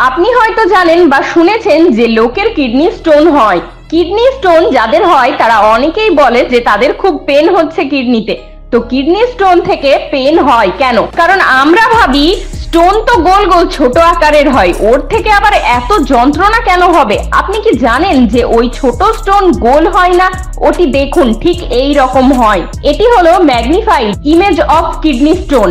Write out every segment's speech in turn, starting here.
আপনি হয়তো জানেন বা শুনেছেন যে লোকের কিডনি স্টোন হয়। কিডনি স্টোন যাদের হয় তারা অনেকেই বলে যে তাদের খুব পেন হচ্ছে কিডনিতে। তো কিডনি স্টোন থেকে পেন হয় কেন? কারণ আমরা ভাবি স্টোন তো গোল গোল ছোট আকারের হয়, ওর থেকে আবার এত যন্ত্রণা কেন হবে? আপনি কি জানেন যে ওই ছোট স্টোন গোল হয় না, ওটি দেখুন ঠিক এই রকম হয়। এটি হলো magnified image of kidney stone.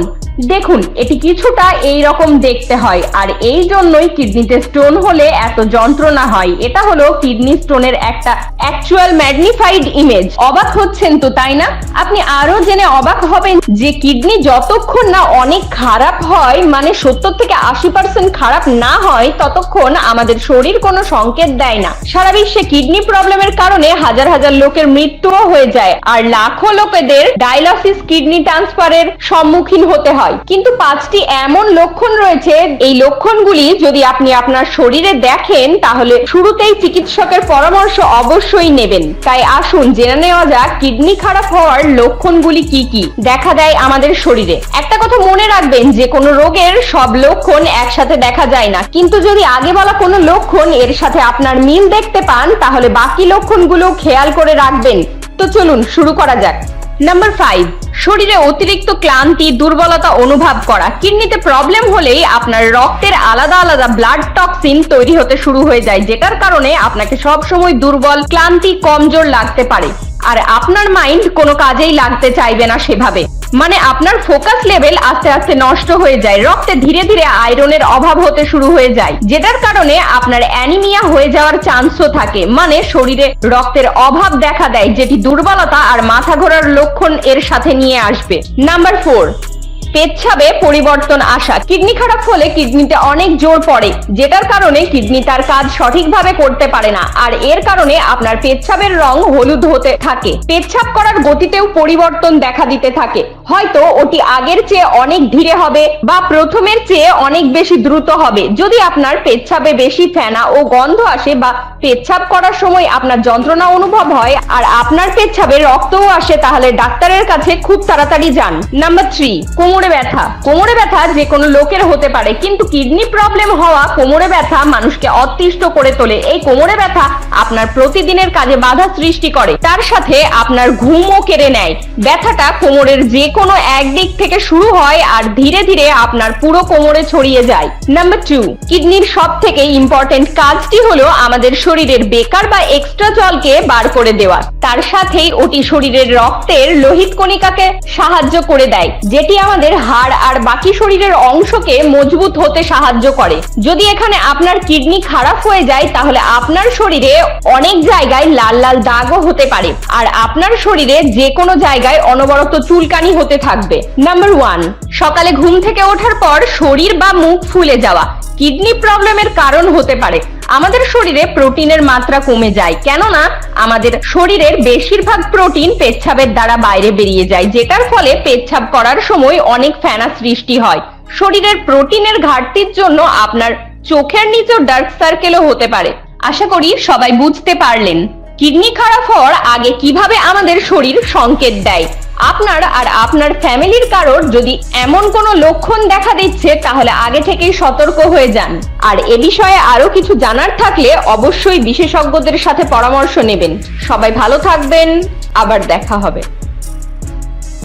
দেখুন এটি কিছুটা এই রকম দেখতে হয়, আর এই জন্যই কিডনিতে স্টোন হলে এত যন্ত্রণা হয়। এটা হলো কিডনি স্টোনের একটা অ্যাকচুয়াল ম্যাগনিফাইড ইমেজ। অবাক হচ্ছেন তো, তাই না? আপনি আরো জেনে অবাক হবেন যে কিডনি যতক্ষণ না অনেক খারাপ হয়, মানে 70 থেকে 80% খারাপ না হয়, ততক্ষণ আমাদের শরীর কোনো সংকেত দেয় না। সারা বিশ্বে কিডনি প্রবলেমের কারণে হাজার হাজার লোকের মৃত্যুও হয়ে যায়, আর লাখো লোকেদের ডায়ালিসিস কিডনি ট্রান্সফারের সম্মুখীন হতে হয়। কিন্তু 5টি এমন লক্ষণ রয়েছে, এই লক্ষণগুলি যদি আপনি আপনার শরীরে দেখেন তাহলে শুরুতেই চিকিৎসকের পরামর্শ অবশ্যই নেবেন। তাই আসুন জেনে নেওয়া যাক কিডনি খারাপ হওয়ার লক্ষণগুলি কি কি দেখা দেয় আমাদের শরীরে। একটা কথা মনে রাখবেন যে কোনো রোগের সব লক্ষণ একসাথে দেখা যায় না, কিন্তু যদি আগে বলা কোনো লক্ষণ এর সাথে আপনার মিল দেখতে পান তাহলে বাকি লক্ষণগুলো খেয়াল করে রাখবেন। তো চলুন শুরু করা যাক। নাম্বার 5, শরীরে অতিরিক্ত ক্লান্তি, দুর্বলতা অনুভব করা। কিডনিতে প্রবলেম হলেই আপনার রক্তের আলাদা আলাদা ব্লাড টক্সিন তৈরি হতে শুরু হয়ে যায়, যেটার কারণে আপনাকে সব সময় দুর্বল, ক্লান্তি, কমজোর লাগতে পারে। আর আপনার মাইন্ড কোনো কাজেই লাগতে চাইবে না সেভাবে, মানে আপনার ফোকাস লেভেল আস্তে আস্তে নষ্ট হয়ে যায়। রক্তে ধীরে ধীরে আয়রনের অভাব হতে শুরু হয়ে যায়, যেটার কারণে আপনার অ্যানিমিয়া হয়ে যাওয়ার চান্সও থাকে, মানে শরীরে রক্তের অভাব দেখা দেয়, যেটি দুর্বলতা আর মাথা ঘোরার লক্ষণ এর সাথে নিয়ে আসবে। নাম্বার 4, পেচ্ছাবে পরিবর্তন আসা। কিডনি খারাপ হলে কিডনিতে অনেক জোর পড়ে, যেটার কারণে কিডনি তার কাজ সঠিকভাবে করতে পারে না, আর এর কারণে আপনার পেচ্ছাবের রং হলুদ হতে থাকে। পেচ্ছাব করার গতিতেও পরিবর্তন দেখা দিতে থাকে, হয়তো ওটি আগের চেয়ে অনেক ধীরে হবে বা প্রথমের চেয়ে অনেক বেশি দ্রুত হবে। যদি আপনার পেচ্ছাবে বেশি ফেনা ও গন্ধ আসে বা পেচ্ছাব করার সময় আপনার যন্ত্রণা অনুভব হয় আর আপনার পেচ্ছাবে রক্তও আসে, তাহলে ডাক্তারের কাছে খুব তাড়াতাড়ি যান। নাম্বার 3, কোমরে ব্যথা। কোমরে ব্যথা যে কোনো লোকের হতে পারে, কিন্তু কিডনি প্রবলেম হওয়া কোমরে ব্যথা মানুষকে অতিষ্ঠ করে তোলে। এই কোমরে ব্যথা আপনার প্রতিদিনের কাজে বাধা সৃষ্টি করে, তার সাথে আপনার ঘুমও কেড়ে নেয়। ব্যথাটা কোমরের যে কোনো এক দিক থেকে শুরু হয় আর ধীরে ধীরে আপনার পুরো কোমরে ছড়িয়ে যায়। নাম্বার 2, কিডনির সব থেকে ইম্পর্টেন্ট কাজটি হলো আমাদের শরীরের বেকার বা এক্সট্রা জলকে বার করে দেওয়া। তার সাথেই ওটি শরীরের রক্তের লোহিত কণিকাকে সাহায্য করে দেয়, যেটি আমাদের হাড় আর বাকি শরীরের অংশকে মজবুত হতে সাহায্য করে। যদি এখানে আপনার কিডনি খারাপ হয়ে যায় তাহলে আপনার শরীরে অনেক জায়গায় লাল লাল দাগও হতে পারে, আর আপনার শরীরে যে কোনো জায়গায় অনবরত চুলকানি হতে থাকবে। নাম্বার 1, সকালে ঘুম থেকে ওঠার পর শরীর বা মুখ ফুলে যাওয়া কিডনি প্রবলেমের কারণ হতে পারে। আমাদের শরীরে প্রোটিনের মাত্রা কমে যায়, কেননা আমাদের শরীরের বেশিরভাগ প্রোটিন পেচ্ছাবের দ্বারা বাইরে বেরিয়ে যায়, যেটার ফলে পেচ্ছাব করার সময় অনেক ফেনা সৃষ্টি হয়। শরীরের প্রোটিনের ঘাটতির জন্য আপনার চোখের নিচে ডার্ক সার্কেলও হতে পারে। আশা করি সবাই বুঝতে পারলেন কিডনি খারাপ হওয়ার আগে কিভাবে আমাদের শরীর সংকেত দেয়। আপনার আর আপনার ফ্যামিলির কারোর যদি এমন কোনো লক্ষণ দেখা দিচ্ছে তাহলে আগে থেকেই সতর্ক হয়ে যান। আর এ বিষয়ে আরো কিছু জানার থাকলে অবশ্যই বিশেষজ্ঞদের সাথে পরামর্শ নেবেন। সবাই ভালো থাকবেন, আবার দেখা হবে।